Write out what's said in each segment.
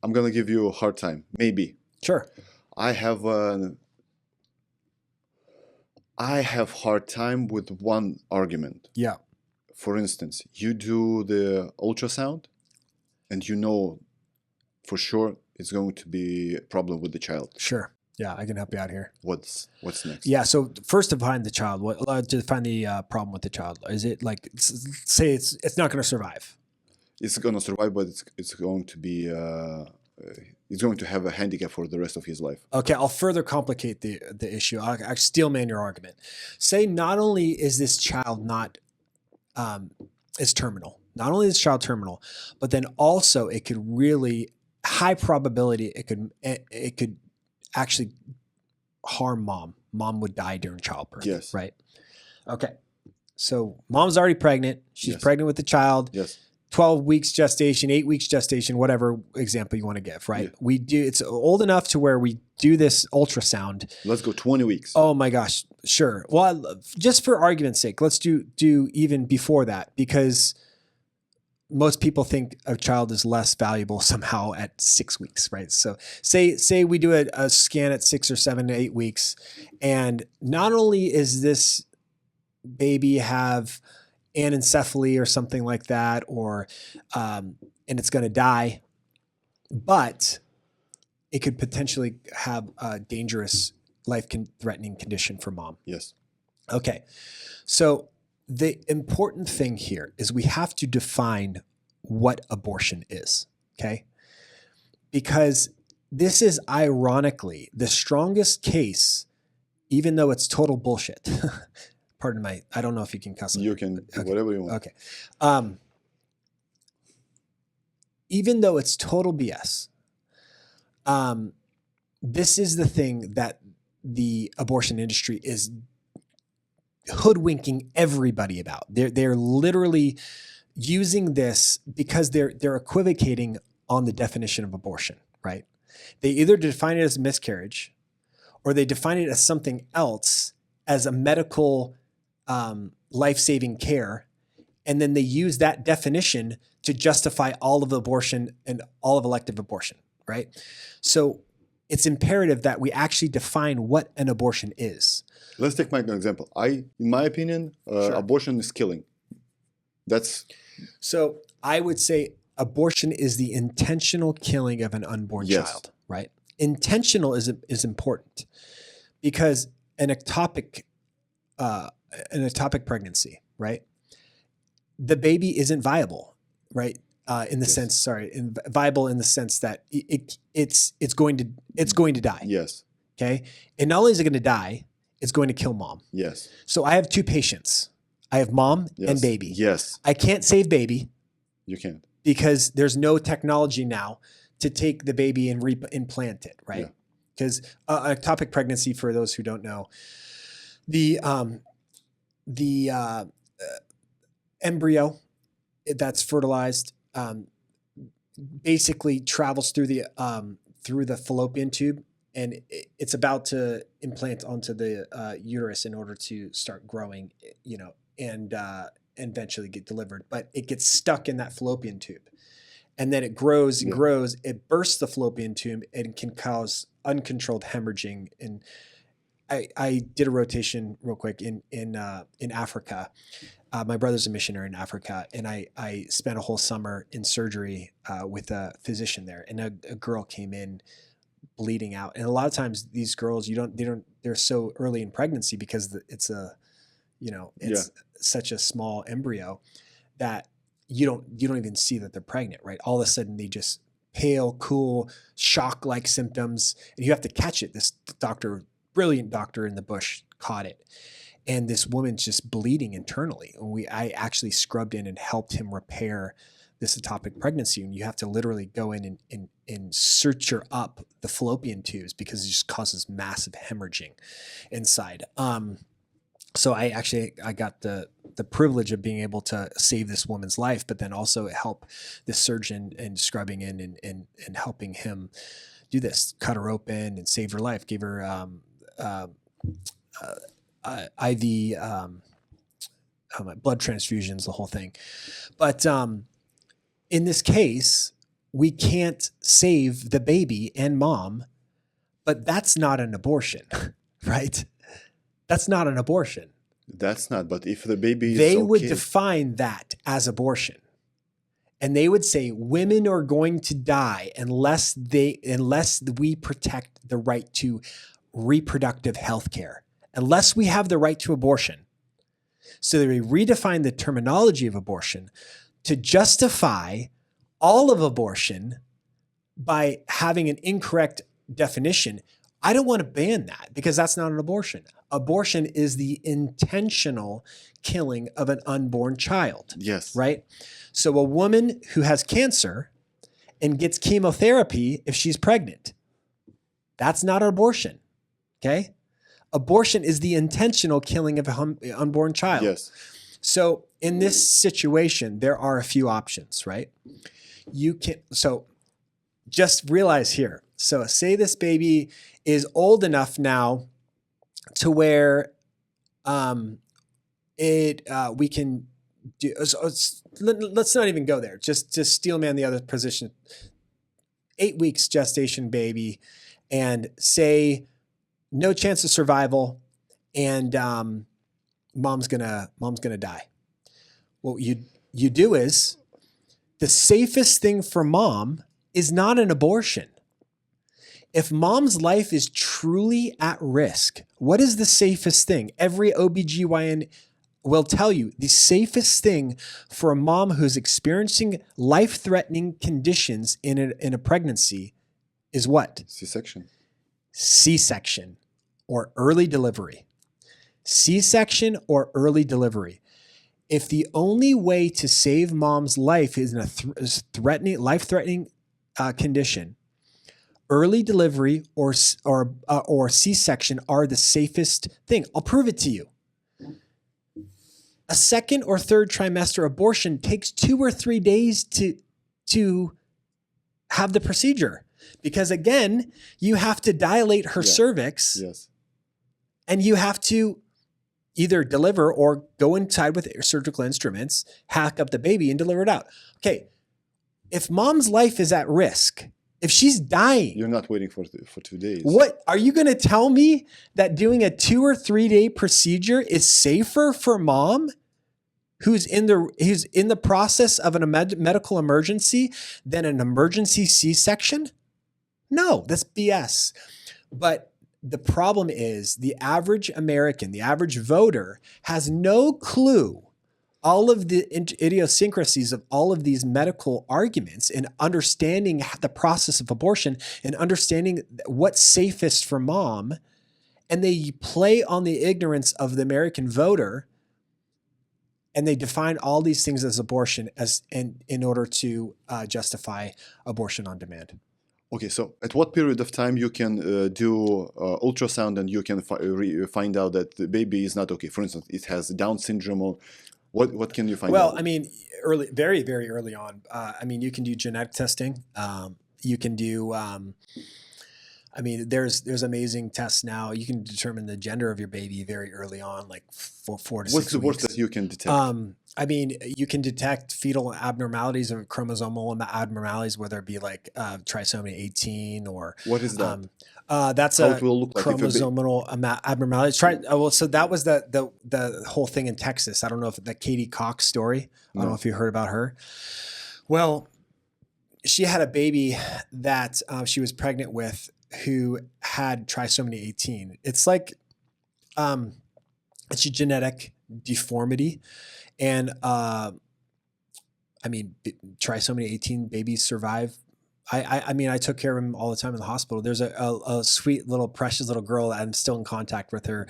I'm gonna give you a hard time. Maybe Sure. I have hard time with one argument. Yeah. For instance, you do the ultrasound, and you know for sure it's going to be a problem with the child. Sure. Yeah, I can help you out here. What's next? Yeah. So first, define the child. What define the problem with the child? Is it like say it's not going to survive? It's gonna survive, but it's going to be he's going to have a handicap for the rest of his life. Okay, I'll further complicate the issue. I'll steel man your argument. Say not only is this child not is terminal, not only is this child terminal, but then also it could really high probability it could actually harm mom. Mom would die during childbirth. Yes. Right. Okay. So mom's already pregnant. She's Yes. pregnant with the child. Yes. 12 weeks gestation, 8 weeks gestation, whatever example you want to give, right? Yeah. It's old enough to where we do this ultrasound. Let's go 20 weeks. Oh my gosh. Sure. Well, just for argument's sake, let's do even before that, because most people think a child is less valuable somehow at 6 weeks, right? So say we do a scan at 6 or 7 to 8 weeks, and not only is this baby have anencephaly or something like that, or and it's going to die, but it could potentially have a dangerous, life-threatening condition for mom. Yes. Okay, so the important thing here is we have to define what abortion is, okay? Because this is ironically the strongest case, even though it's total bullshit. Pardon my, I don't know if you can cuss. You can do whatever you want. Okay. Even though it's total BS, this is the thing that the abortion industry is hoodwinking everybody about. They're literally using this because they're equivocating on the definition of abortion, right? They either define it as a miscarriage, or they define it as something else, as a medical life-saving care, and then they use that definition to justify all of abortion and all of elective abortion, right? So it's imperative that we actually define what an abortion is. Let's take my example. In my opinion, Sure. abortion is killing. So I would say abortion is the intentional killing of an unborn Yes. child, right? Intentional is important, because an ectopic pregnancy, right? The baby isn't viable, right? Viable in the sense that it's going to die. Yes. Okay. And not only is it going to die, it's going to kill mom. Yes. So I have two patients. I have mom Yes. and baby. Yes. I can't save baby You can't. because there's no technology now to take the baby and implant it, right? Yeah. Because ectopic pregnancy, for those who don't know, the embryo that's fertilized basically travels through the fallopian tube, and it's about to implant onto the uterus in order to start growing, and eventually get delivered. But it gets stuck in that fallopian tube, and then it grows and grows. It bursts the fallopian tube and can cause uncontrolled hemorrhaging. And I did a rotation real quick in Africa. My brother's a missionary in Africa, and I spent a whole summer in surgery with a physician there, and a girl came in bleeding out. And a lot of times these girls, they're so early in pregnancy because it's such a small embryo that you don't even see that they're pregnant, right? All of a sudden they just pale, cool, shock-like symptoms, and you have to catch it. This doctor, brilliant doctor in the bush, caught it. And this woman's just bleeding internally. I actually scrubbed in and helped him repair this ectopic pregnancy. And you have to literally go in and suture up the fallopian tubes because it just causes massive hemorrhaging inside. So I got the privilege of being able to save this woman's life, but then also help this surgeon and scrubbing in and helping him do this, cut her open and save her life, gave her IV blood transfusions, the whole thing. But in this case, we can't save the baby and mom, but that's not an abortion, right? That's not an abortion. That's not. But if the baby is They okay, would define that as abortion. And they would say women are going to die unless we protect the right to reproductive health care, unless we have the right to abortion. So they redefine the terminology of abortion to justify all of abortion by having an incorrect definition. I don't want to ban that because that's not an abortion. Abortion is the intentional killing of an unborn child. yes, Right? So a woman who has cancer and gets chemotherapy if she's pregnant, that's not an abortion. Okay? Abortion is the intentional killing of an unborn child. yes, So in this situation, there are a few options, right? So just realize here. So say this baby is old enough now to where we can do. Let's not even go there. Just steelman the other position. 8 weeks gestation baby, and say no chance of survival, and mom's gonna die. What you do is the safest thing for mom is not an abortion. If mom's life is truly at risk, what is the safest thing? Every OBGYN will tell you the safest thing for a mom who's experiencing life-threatening conditions in a pregnancy is what? C-section. C-section or early delivery. C-section or early delivery. If the only way to save mom's life is in a life-threatening condition, early delivery or C-section are the safest thing. I'll prove it to you. A second or third trimester abortion takes 2 or 3 days to have the procedure, because again, you have to dilate her cervix, Yes. and you have to either deliver or go inside with surgical instruments, hack up the baby and deliver it out. Okay. If mom's life is at risk, if she's dying, You're not waiting for 2 days. what are you going to tell me that doing a 2 or 3 day procedure is safer for mom who's in the process of a medical emergency than an emergency C-section? No, that's BS. But the problem is the average American, the average voter has no clue all of the idiosyncrasies of all of these medical arguments and understanding the process of abortion and understanding what's safest for mom. And they play on the ignorance of the American voter, and they define all these things as abortion in order to justify abortion on demand. Okay, so at what period of time you can do ultrasound and you can find out that the baby is not okay? For instance, it has Down syndrome, or what can you find out? Well, I mean, very, very early on. I mean, you can do genetic testing. You can do, there's amazing tests now. You can determine the gender of your baby very early on, like 4 to 6 weeks. What's the worst that you can detect? You can detect fetal abnormalities or chromosomal abnormalities, whether it be like trisomy 18 or What is that? That's How a it will look like if a chromosomal abnormality. So that was the whole thing in Texas. I don't know if the Katie Cox story. I don't know if you heard about her. Well, she had a baby that she was pregnant with who had trisomy 18. It's like it's a genetic deformity. And trisomy 18 babies survive. I took care of him all the time in the hospital. There's a sweet little precious little girl that I'm still in contact with her.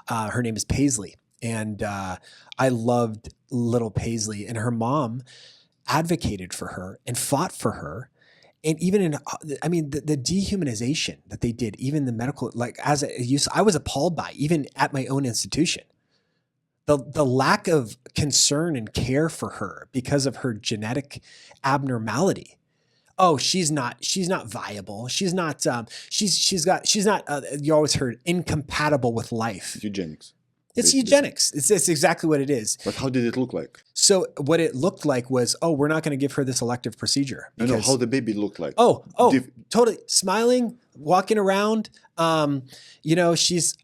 Her name is Paisley. And I loved little Paisley, and her mom advocated for her and fought for her. And even the dehumanization that they did, even the medical, like I was appalled by, even at my own institution. The lack of concern and care for her because of her genetic abnormality. Oh, she's not viable. She's not. You always heard incompatible with life. Eugenics. It's basically. eugenics. It's exactly what it is. But how did it look like? So what it looked like was, oh, we're not going to give her this elective procedure. I know how the baby looked like. Oh, Diff- totally smiling, walking around. You know, she needs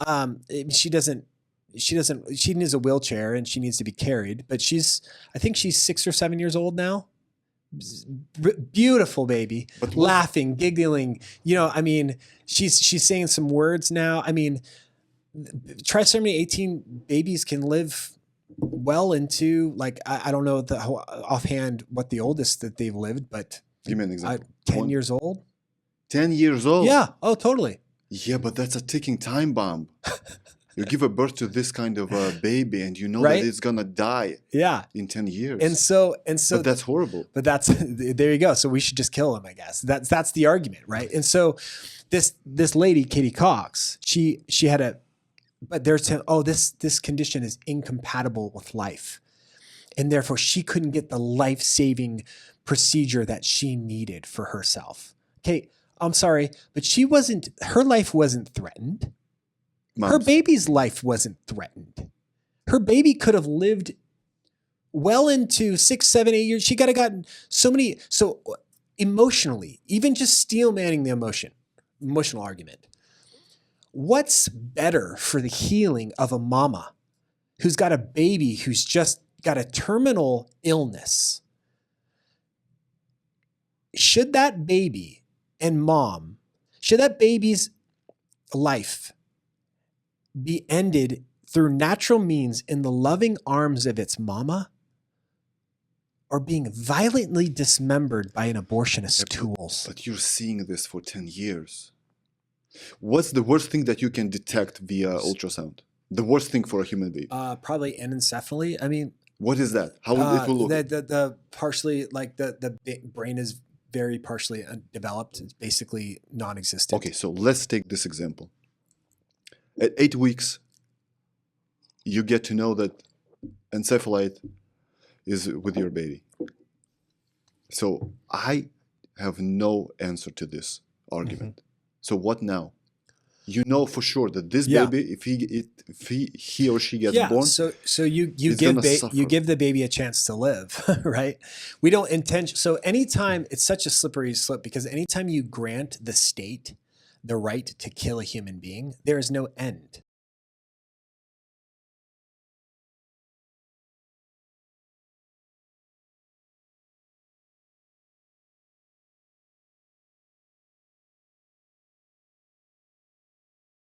a wheelchair and she needs to be carried, but I think she's 6 or 7 years old now. Beautiful baby, But laughing, giggling. You know, I mean, she's saying some words now. I mean, trisomy 18 babies can live well into, like, I don't know offhand what the oldest that they've lived, but give me an example. 10 years old. 10 years old? Yeah. Oh, totally. Yeah, but that's a ticking time bomb. You give a birth to this kind of a baby and you know Right? that it's going to die Yeah. in 10 years. And so But that's horrible. but that's there you go. So we should just kill him, I guess. That's the argument, right? And so this lady, Katie Cox, she had but they're saying, oh, this condition is incompatible with life. And therefore she couldn't get the life-saving procedure that she needed for herself. Okay, I'm sorry, but her life wasn't threatened. Her Moms. baby's life wasn't threatened. Her baby could have lived well into 6, 7, 8 years. She could have gotten so emotionally, even just steel manning the emotional argument. What's better for the healing of a mama who's got a baby who's just got a terminal illness? Should that baby's life be ended through natural means in the loving arms of its mama, or being violently dismembered by an abortionist's tools? But you're seeing this for 10 years. What's the worst thing that you can detect via ultrasound? The worst thing for a human baby? Probably anencephaly. I mean, What is that? How it will look? the partially, like the brain is very partially undeveloped. It's basically non-existent. Okay, so let's take this example. At 8 weeks, you get to know that encephalite is with your baby. So I have no answer to this argument. So what now? You know for sure that this Yeah. baby, if he or she gets born, So you it's gonna suffer. you give the baby a chance to live, right? We don't so anytime, it's such a slippery slope, because anytime you grant the state the right to kill a human being, there is no end.